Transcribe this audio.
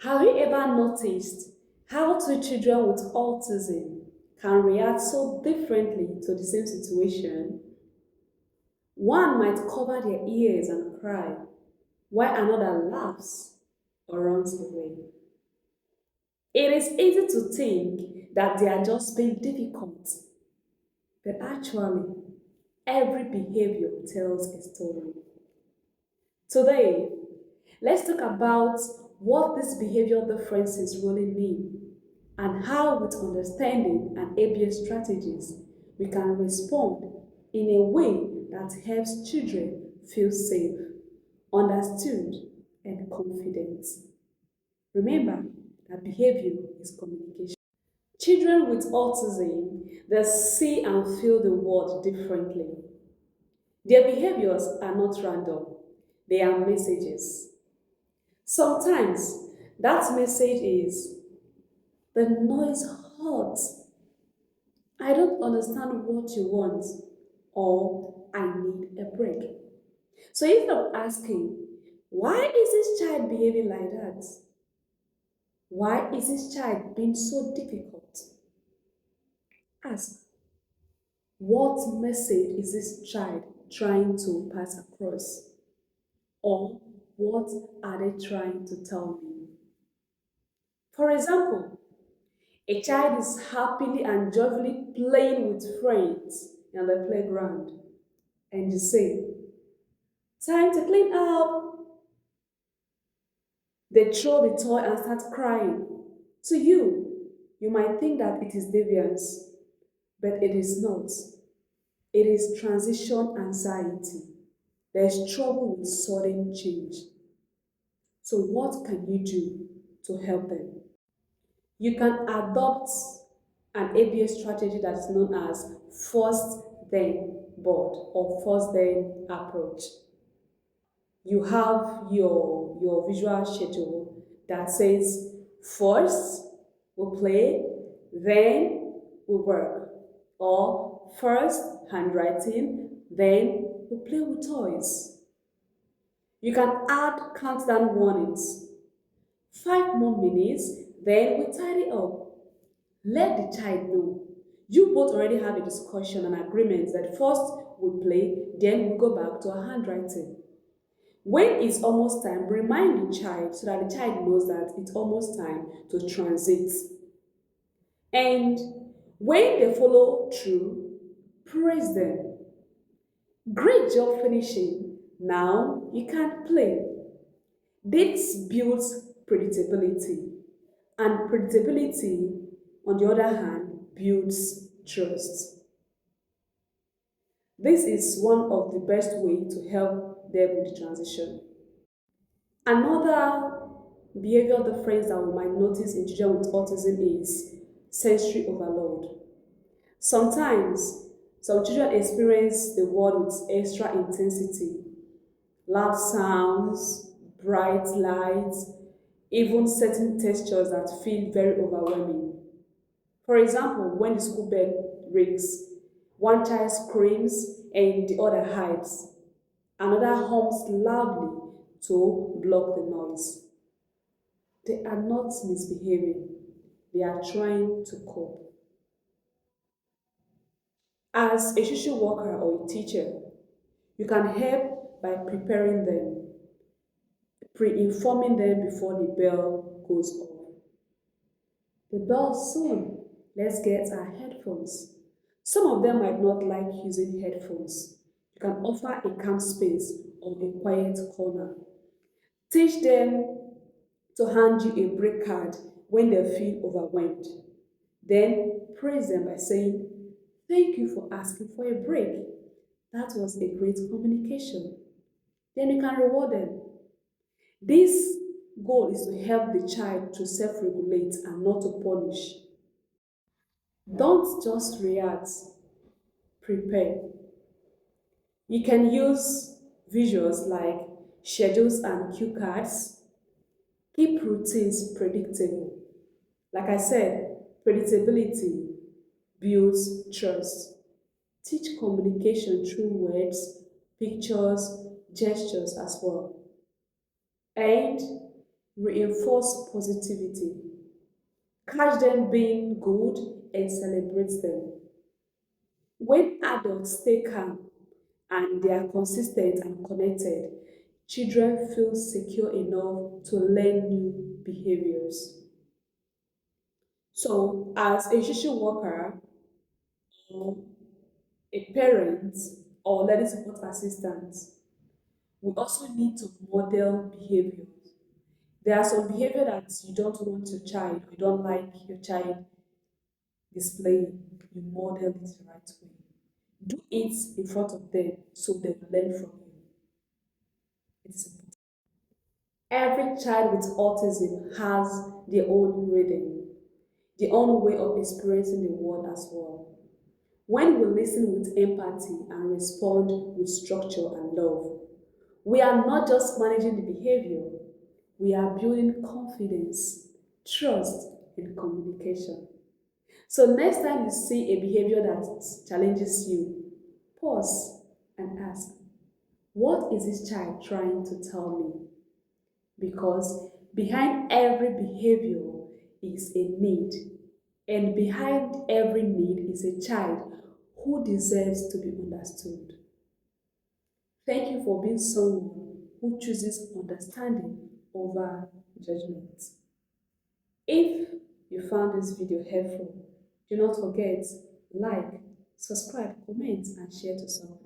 Have you ever noticed how two children with autism can react so differently to the same situation? One might cover their ears and cry, while another laughs or runs away. It is easy to think that they are just being difficult, but actually, every behavior tells a story. Today, let's talk about what these behavioral differences really mean and how, with understanding and ABS strategies, we can respond in a way that helps children feel safe, understood, and confident. Remember that behavior is communication. Children with autism, they see and feel the world differently. Their behaviors are not random, they are messages. Sometimes that message is the noise hurts. I don't understand what you want, or I need a break. So instead of asking, why is this child behaving like that? Why is this child being so difficult? Ask, what message is this child trying to pass across? Or what are they trying to tell me? For example, a child is happily and joyfully playing with friends in the playground, and you say, time to clean up. They throw the toy and start crying. To you, you might think that it is deviance, but it is not. It is transition anxiety. There's trouble with sudden change. So, what can you do to help them? You can adopt an ABA strategy that is known as first then board or first then approach. You have your visual schedule that says first we play, then we work, or first handwriting, then we play with toys. You can add countdown warnings. 5 more minutes, then we tidy up. Let the child know. You both already have a discussion and agreement that first we play, then we go back to our handwriting. When it's almost time, remind the child so that the child knows that it's almost time to transit. And when they follow through, praise them. Great job finishing. Now you can play. This builds predictability. And predictability, on the other hand, builds trust. This is one of the best ways to help them with the transition. Another behavioral difference that we might notice in children with autism is sensory overload. Sometimes, some children experience the world with extra intensity, loud sounds, bright lights, even certain textures that feel very overwhelming. For example, when the school bell rings, one child screams and the other hides. Another hums loudly to block the noise. They are not misbehaving, they are trying to cope. As a social worker or a teacher, you can help by preparing them, pre-informing them before the bell goes off. The bell soon. Let's get our headphones. Some of them might not like using headphones. You can offer a calm space or a quiet corner. Teach them to hand you a break card when they feel overwhelmed. Then praise them by saying, thank you for asking for a break. That was a great communication. Then you can reward them. This goal is to help the child to self regulate and not to punish. Don't just react, prepare. You can use visuals like schedules and cue cards. Keep routines predictable. Like I said, predictability builds trust. Teach communication through words, pictures, gestures as well. And reinforce positivity, catch them being good, and celebrate them. When adults stay calm and they are consistent and connected, children feel secure enough to learn new behaviors. So, as a social worker, or a parent, or learning support assistant, we also need to model behavior. There are some behavior that you don't want your child, you don't like your child displaying. You model it the right way. Do it in front of them so they will learn from you. It's important. Every child with autism has their own rhythm, their own way of experiencing the world as well. When we listen with empathy and respond with structure and love, we are not just managing the behavior, we are building confidence, trust, and communication. So, next time you see a behavior that challenges you, pause and ask, what is this child trying to tell me? Because behind every behavior is a need, and behind every need is a child who deserves to be understood. Thank you for being someone who chooses understanding over judgment. If you found this video helpful, do not forget like, subscribe, comment, and share to someone.